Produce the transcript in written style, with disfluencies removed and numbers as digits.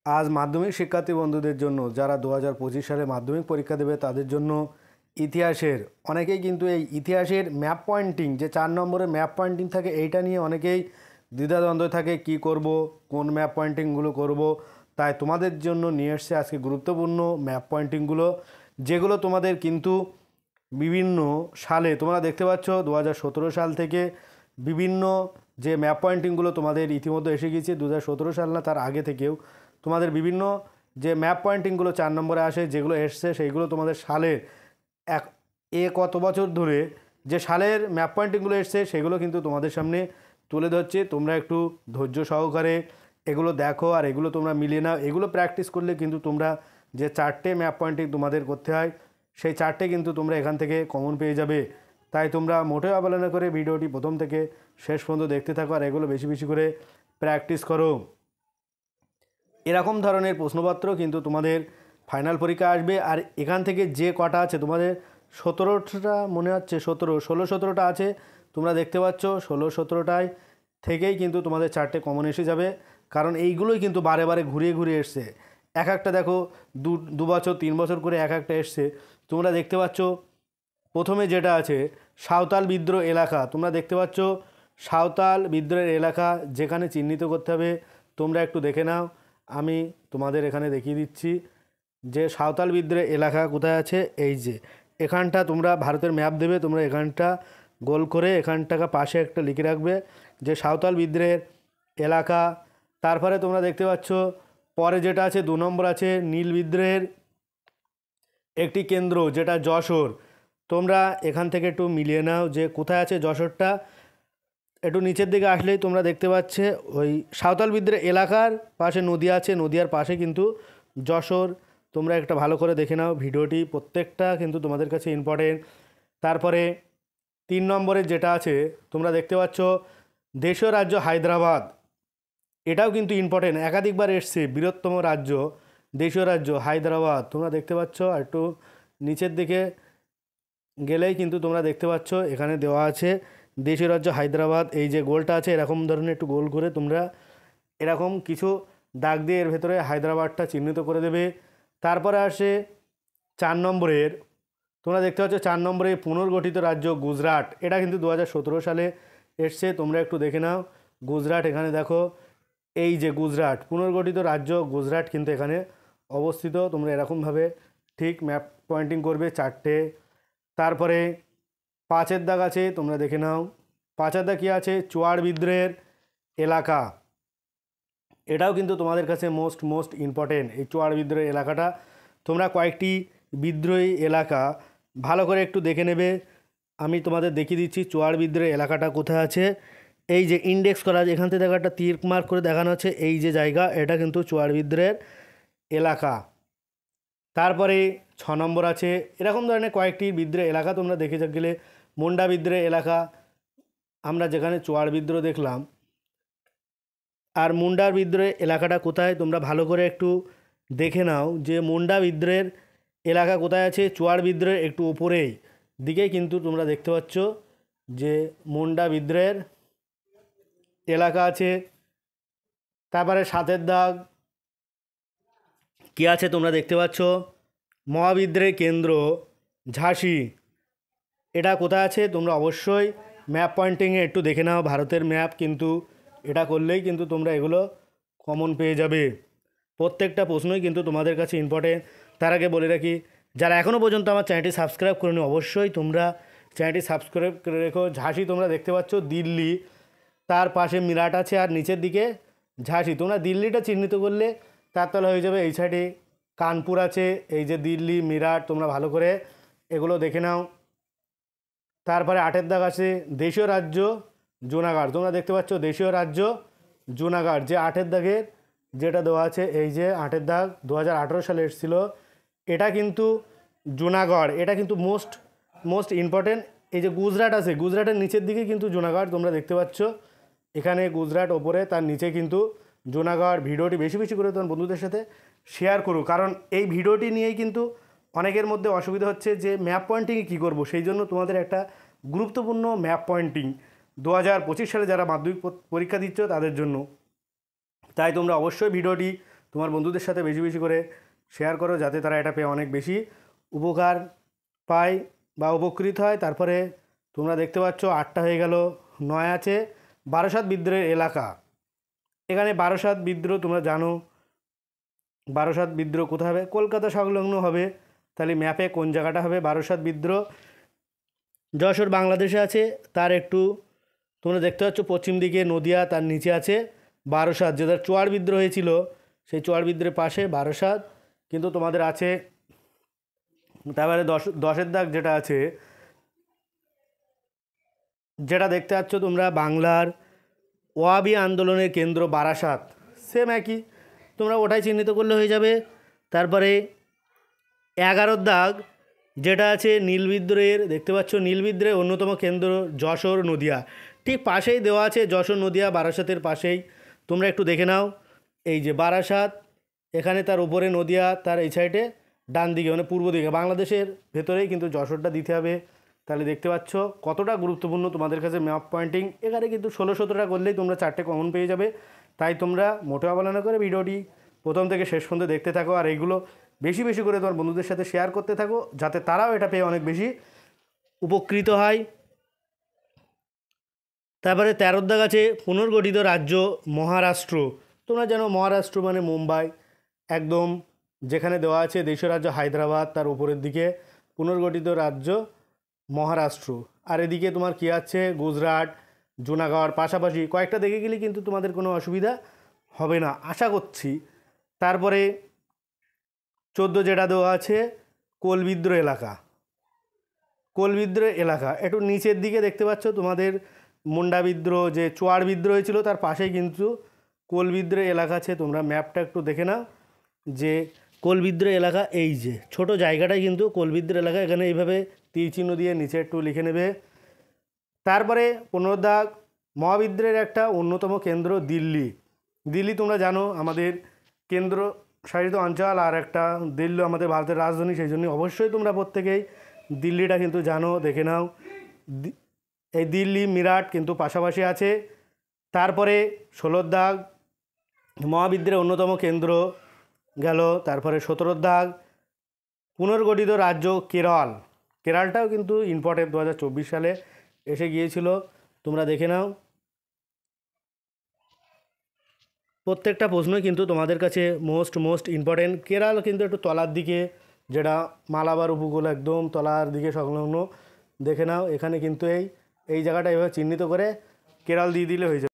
আজ মাধ্যমিক শিক্ষার্থী বন্ধুদের জন্য যারা 2025 সালে মাধ্যমিক পরীক্ষা দেবে তাদের জন্য ইতিহাসের অনেকেই কিন্তু এই ইতিহাসের ম্যাপ পয়েন্টিং যে 4 নম্বরের ম্যাপ পয়েন্টিং থাকে এইটা নিয়ে অনেকেই দ্বিধাদ্বন্দ্ব থাকে কি করব, কোন ম্যাপ পয়েন্টিংগুলো করব। তাই তোমাদের জন্য নিয়ে এসছে আজকে গুরুত্বপূর্ণ ম্যাপ পয়েন্টিংগুলো, যেগুলো তোমাদের কিন্তু বিভিন্ন সালে তোমরা দেখতে পাচ্ছ 2017 সাল থেকে বিভিন্ন যে ম্যাপ পয়েন্টিংগুলো তোমাদের ইতিমধ্যে এসে গিয়েছে। 2017 সাল না, তার আগে থেকেও তোমাদের বিভিন্ন যে ম্যাপ পয়েন্টিংগুলো 4 নম্বরে আসে যেগুলো এসছে সেইগুলো তোমাদের সালের কত বছর ধরে যে সালের ম্যাপ পয়েন্টিংগুলো এসছে সেগুলো কিন্তু তোমাদের সামনে তুলে ধরছে। তোমরা একটু ধৈর্য সহকারে এগুলো দেখো আর এগুলো তোমরা মিলিয়ে নাও। এগুলো প্র্যাকটিস করলে কিন্তু তোমরা যে 4টে ম্যাপ পয়েন্টিং তোমাদের করতে হয় সেই 4টে কিন্তু তোমরা এখান থেকে কমন পেয়ে যাবে। তাই তোমরা মোটেও অবহেলা করে ভিডিওটি প্রথম থেকে শেষ পর্যন্ত দেখতে থাকো আর এগুলো বেশি বেশি করে প্র্যাকটিস করো। এরকম ধরনের প্রশ্নপত্র কিন্তু তোমাদের ফাইনাল পরীক্ষা আসবে। আর এখান থেকে যে কটা আছে তোমাদের 17টা মনে হচ্ছে 17টা আছে, তোমরা দেখতে পাচ্ছ 17টায় থেকেই কিন্তু তোমাদের 4টে কমন এসে যাবে। কারণ এইগুলোই কিন্তু বারে বারে ঘুরিয়ে ঘুরিয়ে এসছে। এক একটা দেখো 2 বছর 3 বছর করে এক একটা এসছে। তোমরা দেখতে পাচ্ছ প্রথমে যেটা আছে সাঁওতাল বিদ্রোহ এলাকা, তোমরা দেখতে পাচ্ছ সাঁওতাল বিদ্রোহের এলাকা যেখানে চিহ্নিত করতে হবে তোমরা একটু দেখে নাও। আমি তোমাদের এখানে দেখিয়ে দিচ্ছি যে সাঁওতাল বিদ্রোহের এলাকা কোথায় আছে। এই যে এখানটা তোমরা ভারতের ম্যাপ দেবে, তোমরা এখানটা গোল করে এখানটাকে পাশে একটা লিখে রাখবে যে সাঁওতাল বিদ্রোহের এলাকা। তারপরে তোমরা দেখতে পাচ্ছ পরে যেটা আছে 2 নম্বর আছে নীল বিদ্রোহের একটি কেন্দ্র যেটা যশোর। তোমরা এখান থেকে একটু মিলিয়ে নাও যে কোথায় আছে যশোরটা। একটু নিচের দিকে আসলেই তোমরা দেখতে পাচ্ছে ওই সাঁওতাল বিদ্রোহের এলাকার পাশে নদী আছে, নদীর পাশে কিন্তু যশোর। তোমরা একটা ভালো করে দেখে নাও ভিডিওটি, প্রত্যেকটা কিন্তু তোমাদের কাছে ইম্পর্টেন্ট। তারপরে 3 নম্বরের যেটা আছে তোমরা দেখতে পাচ্ছ দেশীয় রাজ্য হায়দ্রাবাদ, এটাও কিন্তু ইম্পর্টেন্ট, একাধিকবার এসছে বৃহত্তম রাজ্য দেশীয় রাজ্য হায়দ্রাবাদ। তোমরা দেখতে পাচ্ছ আর একটু নিচের দিকে গেলেই কিন্তু তোমরা দেখতে পাচ্ছ এখানে দেওয়া আছে দেশীয় রাজ্য হায়দ্রাবাদ। এই যে গোলটা আছে এরকম ধরনের একটু গোল করে তোমরা এরকম কিছু দাগ দিয়ে এর ভেতরে হায়দ্রাবাদটা চিহ্নিত করে দেবে। তারপরে আসে 4 নম্বরের, তোমরা দেখতে পাচ্ছ 4 নম্বরে পুনর্গঠিত রাজ্য গুজরাট, এটা কিন্তু 2017 সালে এসছে। তোমরা একটু দেখে নাও গুজরাট এখানে দেখো, এই যে গুজরাট পুনর্গঠিত রাজ্য গুজরাট কিন্তু এখানে অবস্থিত। তোমরা এরকমভাবে ঠিক ম্যাপ পয়েন্টিং করবে 4টে। তারপরে 5-এর দাগ আছে, তোমরা দেখে নাও 5-এর দাগ কী আছে চুয়াড় বিদ্রোহের এলাকা, এটাও কিন্তু তোমাদের কাছে মোস্ট ইম্পর্টেন্ট। এই চুয়াড় বিদ্রোহের এলাকাটা তোমরা কয়েকটি বিদ্রোহী এলাকা ভালো করে একটু দেখে নেবে। আমি তোমাদের দেখিয়ে দিচ্ছি চুয়াড় বিদ্রোহের এলাকাটা কোথায় আছে। এই যে ইন্ডেক্স করা আছে এখান থেকে দেখো একটা তীর মার্ক করে দেখানো হচ্ছে, এই যে জায়গা এটা কিন্তু চুয়াড় বিদ্রোহের এলাকা। তারপরে 6 নম্বর আছে এরকম ধরনের কয়েকটি বিদ্রোহ এলাকা তোমরা দেখে গেলে মুন্ডা বিদ্রোহের এলাকা, আমরা যেখানে চুয়াড় বিদ্রোহ দেখলাম। আর মুন্ডার বিদ্রোহের এলাকাটা কোথায় তোমরা ভালো করে একটু দেখে নাও যে মুন্ডা বিদ্রোহের এলাকা কোথায় আছে। চুয়াড় বিদ্রোহের একটু উপরেই দিকেই কিন্তু তোমরা দেখতে পাচ্ছ যে মুন্ডা বিদ্রোহের এলাকা আছে। তারপরে 7-এর দাগ কী আছে তোমরা দেখতে পাচ্ছ মহাবিদ্রোহের কেন্দ্র ঝাঁসি, এটা কোথায় আছে তোমরা অবশ্যই ম্যাপ পয়েন্টিংয়ে একটু দেখে নাও। ভারতের ম্যাপ কিন্তু এটা করলেই কিন্তু তোমরা এগুলো কমন পেয়ে যাবে। প্রত্যেকটা প্রশ্নই কিন্তু তোমাদের কাছে ইম্পর্টেন্ট। তার আগে বলে রাখি যারা এখনও পর্যন্ত আমার চ্যানেলটি সাবস্ক্রাইব করেনি অবশ্যই তোমরা চ্যানেলটি সাবস্ক্রাইব করে রেখো। ঝাঁসি তোমরা দেখতে পাচ্ছ দিল্লি, তার পাশে মিরাট আছে আর নিচের দিকে ঝাঁসি। তোমরা দিল্লিটা চিহ্নিত করলে তার তলা হয়ে যাবে এই সাইডে কানপুর আছে। এই যে দিল্লি মিরাট তোমরা ভালো করে এগুলো দেখে নাও। তারপরে 8-এর দাগ আছে দেশীয় রাজ্য জুনাগড়, তোমরা দেখতে পাচ্ছ দেশীয় রাজ্য জুনাগড় যে 8-এর দাগের যেটা দেওয়া আছে, এই যে 8-এর দাগ 2018 সালে এসেছিলো। এটা কিন্তু জুনাগড়, এটা কিন্তু মোস্ট ইম্পর্টেন্ট। এই যে গুজরাট আছে গুজরাটের নিচের দিকে কিন্তু জুনাগড় তোমরা দেখতে পাচ্ছ, এখানে গুজরাট ওপরে তার নিচে কিন্তু জুনাগড়। ভিডিওটি বেশি বেশি করে তোমার বন্ধুদের সাথে শেয়ার করো, কারণ এই ভিডিওটি নিয়েই কিন্তু অনেকের মধ্যে অসুবিধা হচ্ছে যে ম্যাপ পয়েন্টিংয়ে কী করবো। সেই জন্য তোমাদের একটা গুরুত্বপূর্ণ ম্যাপ পয়েন্টিং 2025 সালে যারা মাধ্যমিক পরীক্ষা দিচ্ছ তাদের জন্য। তাই তোমরা অবশ্যই ভিডিওটি তোমার বন্ধুদের সাথে বেশি বেশি করে শেয়ার করো, যাতে তারা এটা পেয়ে অনেক বেশি উপকার পায় বা উপকৃত হয়। তারপরে তোমরা দেখতে পাচ্ছ 8টা হয়ে গেল, 9 আছে বারাসাত বিদ্রোহের এলাকা। এখানে বারাসাত বিদ্রোহ তোমরা জানো, বারাসাত বিদ্রোহ কোথায় হবে? কলকাতা সংলগ্ন হবে। তাহলে ম্যাপে কোন জায়গাটা হবে? বারাসাত বিদ্রোহ যশোর বাংলাদেশে আছে, তার একটু তোমরা দেখতে পাচ্ছ পশ্চিম দিকে নদিয়া, তার নিচে আছে বারাসাত, যেটা চোয়ার বিদ্রোহ হয়েছিল সেই চোয়ার বিদ্রোহের পাশে বারাসাত কিন্তু তোমাদের আছে। তারপরে 10-10-এর দাগ যেটা আছে, যেটা দেখতে পাচ্ছ তোমরা বাংলার ওয়াবি আন্দোলনের কেন্দ্র বারাসাত, সেম একই, তোমরা ওটাই চিহ্নিত করলে হয়ে যাবে। তারপরে 11-এর দাগ যেটা আছে নীল বিদ্রোহের, দেখতে পাচ্ছ নীল বিদ্রোহের অন্যতম কেন্দ্র যশোর নদিয়া, ঠিক পাশেই দেওয়া আছে যশোর নদিয়া বারাসাতের পাশেই। তোমরা একটু দেখে নাও, এই যে বারাসাত, এখানে তার উপরে নদিয়া, তার এই সাইডে ডান দিকে মানে পূর্ব দিকে, বাংলাদেশের ভেতরেই কিন্তু যশোরটা দিতে হবে। তাহলে দেখতে পাচ্ছ কতটা গুরুত্বপূর্ণ তোমাদের কাছে ম্যাপ পয়েন্টিং। এখানে কিন্তু 16-17টা করলেই তোমরা 4টে কমন পেয়ে যাবে। তাই তোমরা মোটেও অবহেলা করে ভিডিওটি প্রথম থেকে শেষ পর্যন্ত দেখতে থাকো, আর এইগুলো বেশি বেশি করে তোমার বন্ধুদের সাথে শেয়ার করতে থাকো, যাতে তারাও এটা পেয়ে অনেক বেশি উপকৃত হয়। তারপরে 13-এর দাগ আছে পুনর্গঠিত রাজ্য মহারাষ্ট্র। তোমরা জানো মহারাষ্ট্র মানে মুম্বাই, একদম যেখানে দেওয়া আছে দেশীয় রাজ্য হায়দ্রাবাদ, তার উপরের দিকে পুনর্গঠিত রাজ্য মহারাষ্ট্র। আর এদিকে তোমার কী আছে গুজরাট, জুনাগড়, পাশাপাশি কয়েকটা দেখে গেলে কিন্তু তোমাদের কোনো অসুবিধা হবে না আশা করছি। তারপরে 14 যেটা দেওয়া আছে কোল বিদ্রোহ এলাকা, কোল বিদ্রোহ এলাকা একটু নিচের দিকে দেখতে পাচ্ছ তোমাদের মুন্ডা বিদ্রোহ, যে চোয়ার বিদ্রোহ হয়েছিল তার পাশেই কিন্তু কোল বিদ্রোহ এলাকা আছে। তোমরা ম্যাপটা একটু দেখে নাও যে কোল বিদ্রোহ এলাকা, এই যে ছোট জায়গাটাই কিন্তু কোল বিদ্রোহ এলাকা, এখানে এইভাবে তীর চিহ্ন দিয়ে নিচে একটু লিখে নেবে। তারপরে 15 দাগ মহাবিদ্রোহের একটা অন্যতম কেন্দ্র দিল্লি। দিল্লি তোমরা জানো আমাদের কেন্দ্র শাসিত অঞ্চল, আর একটা দিল্লি আমাদের ভারতের রাজধানী, সেই জন্য অবশ্যই তোমরা প্রত্যেকেই দিল্লিটা কিন্তু জানো, দেখে নাও। এই দিল্লি মিরাট কিন্তু পাশাপাশি আছে। তারপরে 16 দাগ মহাবিদ্রোহের অন্যতম কেন্দ্র গেল। তারপরে 17 দাগ পুনর্গঠিত রাজ্য কেরল, কেরলটাও কিন্তু ইম্পর্টেন্ট, 2024 সালে এসে গিয়েছিল, তোমরা দেখে নাও। প্রত্যেকটা প্রশ্নই কিন্তু তোমাদের কাছে মোস্ট ইম্পর্টেন্ট। কেরল কিন্তু একটু তলার দিকে, যেটা মালাবার উপকূল একদম তলার দিকে সংলগ্ন, দেখে নাও। এখানে কিন্তু এই জায়গাটা এভাবে চিহ্নিত করে কেরল দিয়ে দিলে হয়ে যাবে।